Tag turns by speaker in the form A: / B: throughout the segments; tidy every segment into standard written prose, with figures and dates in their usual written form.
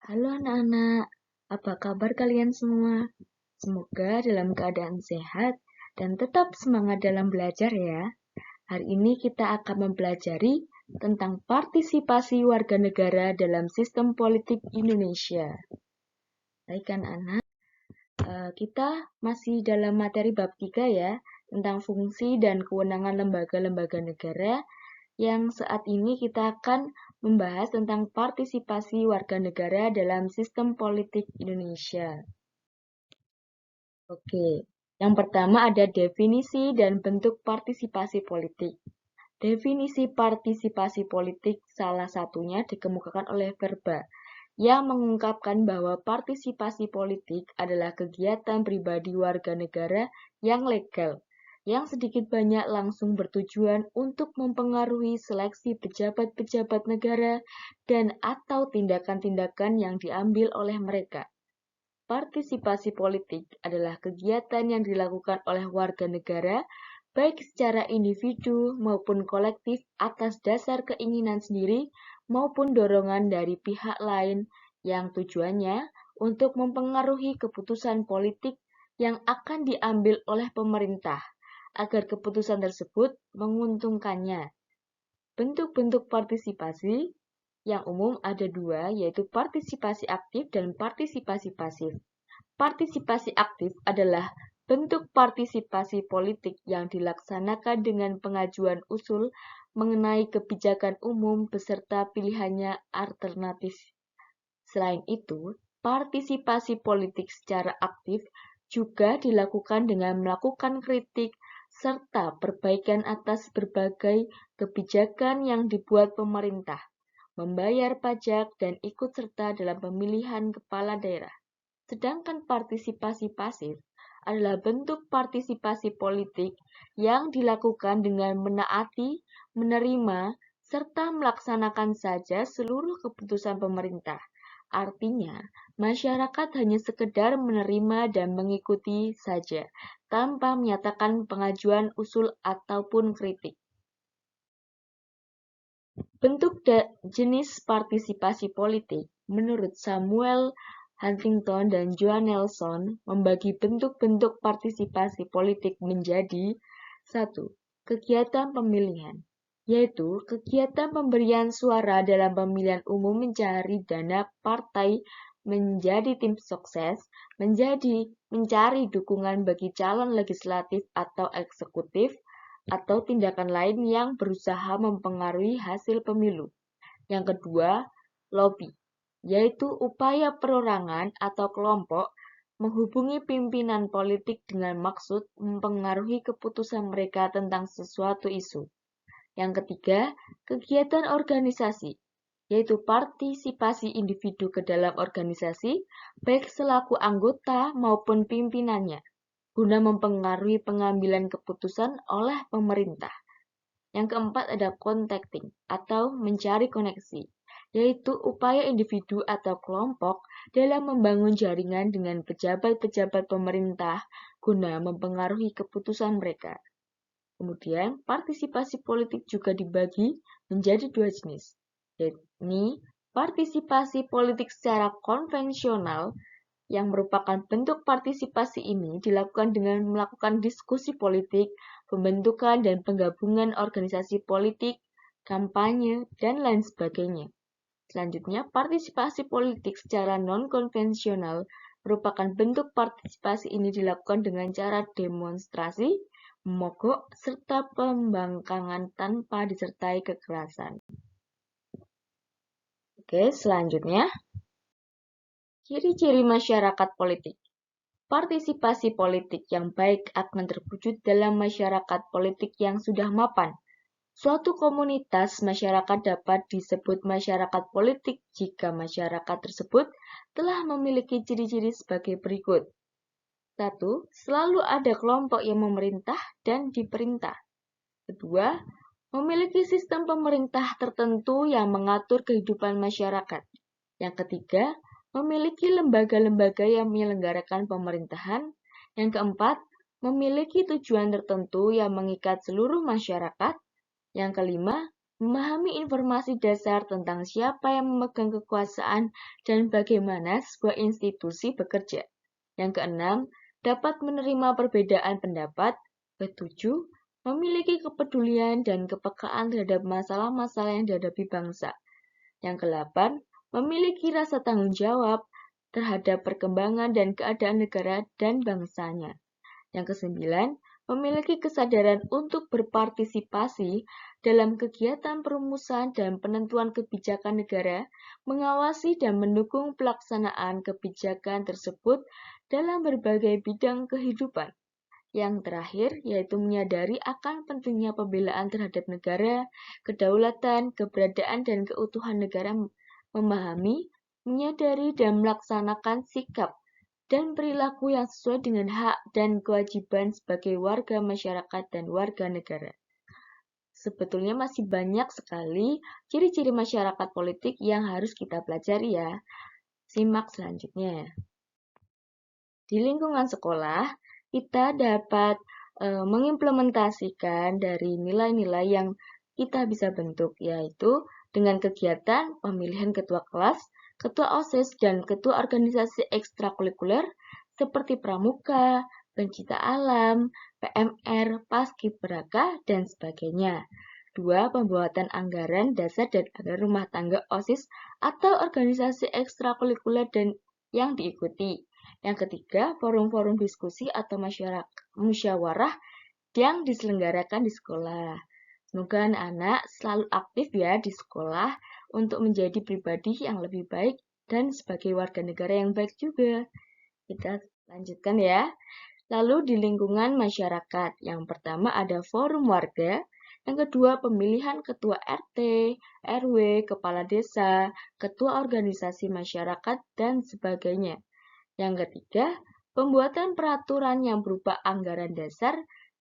A: Halo anak-anak, apa kabar kalian semua? Semoga dalam keadaan sehat dan tetap semangat dalam belajar ya. Hari ini kita akan mempelajari tentang partisipasi warga negara dalam sistem politik Indonesia. Baik kan anak, kita masih dalam materi bab 3 ya, tentang fungsi dan kewenangan lembaga-lembaga negara yang saat ini kita akan membahas tentang partisipasi warga negara dalam sistem politik Indonesia. Oke, yang pertama ada definisi dan bentuk partisipasi politik. Definisi partisipasi politik salah satunya dikemukakan oleh Verba, yang mengungkapkan bahwa partisipasi politik adalah kegiatan pribadi warga negara yang legal, yang sedikit banyak langsung bertujuan untuk mempengaruhi seleksi pejabat-pejabat negara dan atau tindakan-tindakan yang diambil oleh mereka. Partisipasi politik adalah kegiatan yang dilakukan oleh warga negara, baik secara individu maupun kolektif atas dasar keinginan sendiri maupun dorongan dari pihak lain yang tujuannya untuk mempengaruhi keputusan politik yang akan diambil oleh pemerintah, agar keputusan tersebut menguntungkannya. Bentuk-bentuk partisipasi yang umum ada dua, yaitu partisipasi aktif dan partisipasi pasif. Partisipasi aktif adalah bentuk partisipasi politik yang dilaksanakan dengan pengajuan usul mengenai kebijakan umum beserta pilihannya alternatif. Selain itu, partisipasi politik secara aktif juga dilakukan dengan melakukan kritik serta perbaikan atas berbagai kebijakan yang dibuat pemerintah, membayar pajak, dan ikut serta dalam pemilihan kepala daerah. Sedangkan partisipasi pasif adalah bentuk partisipasi politik yang dilakukan dengan menaati, menerima, serta melaksanakan saja seluruh keputusan pemerintah. Artinya, masyarakat hanya sekedar menerima dan mengikuti saja, tanpa menyatakan pengajuan usul ataupun kritik. Bentuk jenis partisipasi politik menurut Samuel Huntington dan Joan Nelson membagi bentuk-bentuk partisipasi politik menjadi 1. Kegiatan pemilihan, yaitu kegiatan pemberian suara dalam pemilihan umum mencari dana partai, menjadi tim sukses, mencari dukungan bagi calon legislatif atau eksekutif, atau tindakan lain yang berusaha mempengaruhi hasil pemilu. Yang kedua, lobby, yaitu upaya perorangan atau kelompok menghubungi pimpinan politik dengan maksud mempengaruhi keputusan mereka tentang sesuatu isu. Yang ketiga, kegiatan organisasi, yaitu partisipasi individu ke dalam organisasi, baik selaku anggota maupun pimpinannya, guna mempengaruhi pengambilan keputusan oleh pemerintah. Yang keempat ada contacting atau mencari koneksi, yaitu upaya individu atau kelompok dalam membangun jaringan dengan pejabat-pejabat pemerintah guna mempengaruhi keputusan mereka. Kemudian, partisipasi politik juga dibagi menjadi dua jenis, yakni partisipasi politik secara konvensional yang merupakan bentuk partisipasi ini dilakukan dengan melakukan diskusi politik, pembentukan dan penggabungan organisasi politik, kampanye, dan lain sebagainya. Selanjutnya, partisipasi politik secara non-konvensional merupakan bentuk partisipasi ini dilakukan dengan cara demonstrasi, mogok, serta pembangkangan tanpa disertai kekerasan. Oke, selanjutnya. Ciri-ciri masyarakat politik. Partisipasi politik yang baik akan terwujud dalam masyarakat politik yang sudah mapan. Suatu komunitas masyarakat dapat disebut masyarakat politik jika masyarakat tersebut telah memiliki ciri-ciri sebagai berikut. 1. Selalu ada kelompok yang memerintah dan diperintah. 2. Memiliki sistem pemerintah tertentu yang mengatur kehidupan masyarakat. Yang ketiga, memiliki lembaga-lembaga yang menyelenggarakan pemerintahan. Yang keempat, memiliki tujuan tertentu yang mengikat seluruh masyarakat. Yang kelima, memahami informasi dasar tentang siapa yang memegang kekuasaan dan bagaimana sebuah institusi bekerja. Yang keenam, dapat menerima perbedaan pendapat. Ketujuh, memiliki kepedulian dan kepekaan terhadap masalah-masalah yang dihadapi bangsa. Yang kedelapan, memiliki rasa tanggung jawab terhadap perkembangan dan keadaan negara dan bangsanya. Yang kesembilan, memiliki kesadaran untuk berpartisipasi dalam kegiatan perumusan dan penentuan kebijakan negara, mengawasi dan mendukung pelaksanaan kebijakan tersebut dalam berbagai bidang kehidupan. Yang terakhir, yaitu menyadari akan pentingnya pembelaan terhadap negara, kedaulatan, keberadaan, dan keutuhan negara, memahami, menyadari, dan melaksanakan sikap dan perilaku yang sesuai dengan hak dan kewajiban sebagai warga masyarakat dan warga negara. Sebetulnya masih banyak sekali ciri-ciri masyarakat politik yang harus kita pelajari ya. Simak selanjutnya. Di lingkungan sekolah, kita dapat mengimplementasikan dari nilai-nilai yang kita bisa bentuk, yaitu dengan kegiatan pemilihan ketua kelas, ketua OSIS, dan ketua organisasi ekstrakurikuler seperti pramuka, pencinta alam, PMR, paskibraka, dan sebagainya. 2. Pembuatan anggaran dasar dan anggaran rumah tangga OSIS atau organisasi ekstrakurikuler dan yang diikuti. Yang ketiga, forum-forum diskusi atau musyawarah yang diselenggarakan di sekolah. Semoga anak-anak selalu aktif ya di sekolah untuk menjadi pribadi yang lebih baik dan sebagai warga negara yang baik juga. Kita lanjutkan ya. Lalu di lingkungan masyarakat, yang pertama ada forum warga, yang kedua pemilihan ketua RT, RW, kepala desa, ketua organisasi masyarakat, dan sebagainya. Yang ketiga, pembuatan peraturan yang berupa anggaran dasar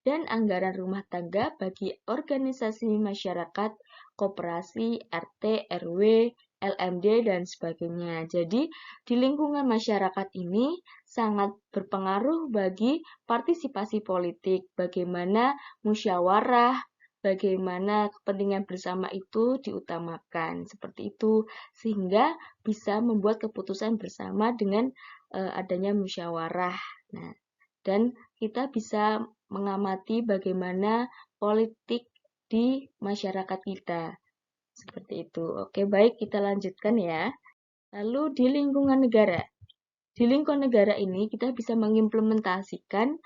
A: dan anggaran rumah tangga bagi organisasi masyarakat, koperasi, RT, RW, LMD, dan sebagainya. Jadi, di lingkungan masyarakat ini sangat berpengaruh bagi partisipasi politik, bagaimana musyawarah, bagaimana kepentingan bersama itu diutamakan, seperti itu, sehingga bisa membuat keputusan bersama dengan adanya musyawarah. Nah, dan kita bisa mengamati bagaimana politik di masyarakat kita. Seperti itu. Oke, baik, kita lanjutkan ya. Lalu di lingkungan negara. Di lingkungan negara ini kita bisa mengimplementasikan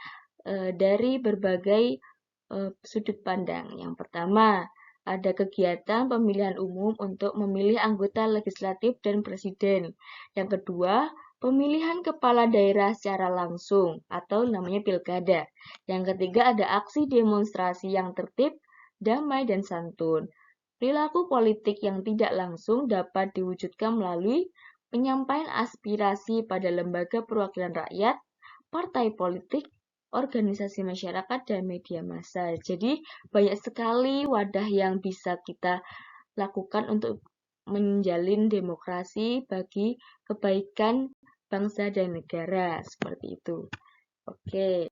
A: dari berbagai sudut pandang. Yang pertama, ada kegiatan pemilihan umum untuk memilih anggota legislatif dan presiden. Yang kedua, pemilihan kepala daerah secara langsung atau namanya pilkada. Yang ketiga ada aksi demonstrasi yang tertib, damai, dan santun. Perilaku politik yang tidak langsung dapat diwujudkan melalui penyampaian aspirasi pada lembaga perwakilan rakyat, partai politik, organisasi masyarakat, dan media massa. Jadi banyak sekali wadah yang bisa kita lakukan untuk menjalin demokrasi bagi kebaikan bangsa dan negara, seperti itu. Oke,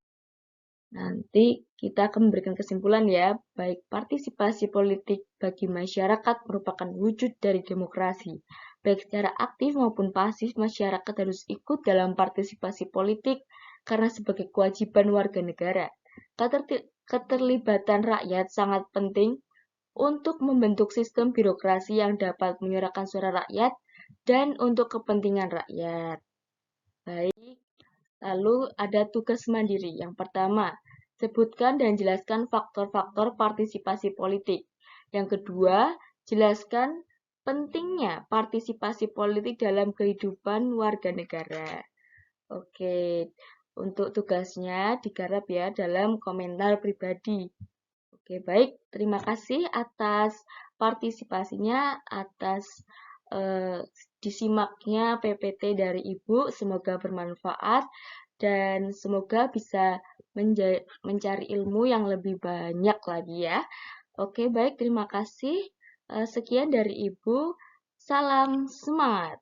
A: nanti kita akan memberikan kesimpulan ya, baik partisipasi politik bagi masyarakat merupakan wujud dari demokrasi. Baik secara aktif maupun pasif, masyarakat harus ikut dalam partisipasi politik karena sebagai kewajiban warga negara. Keterlibatan rakyat sangat penting untuk membentuk sistem birokrasi yang dapat menyuarakan suara rakyat dan untuk kepentingan rakyat. Baik, lalu ada tugas mandiri. Yang pertama, sebutkan dan jelaskan faktor-faktor partisipasi politik. Yang kedua, jelaskan pentingnya partisipasi politik dalam kehidupan warga negara. Oke, untuk tugasnya digarap ya dalam komentar pribadi. Oke, baik. Terima kasih atas partisipasinya, atas disimaknya PPT dari Ibu. Semoga bermanfaat dan semoga bisa mencari ilmu yang lebih banyak lagi ya. Oke, baik. Terima kasih. Sekian dari Ibu. Salam semangat.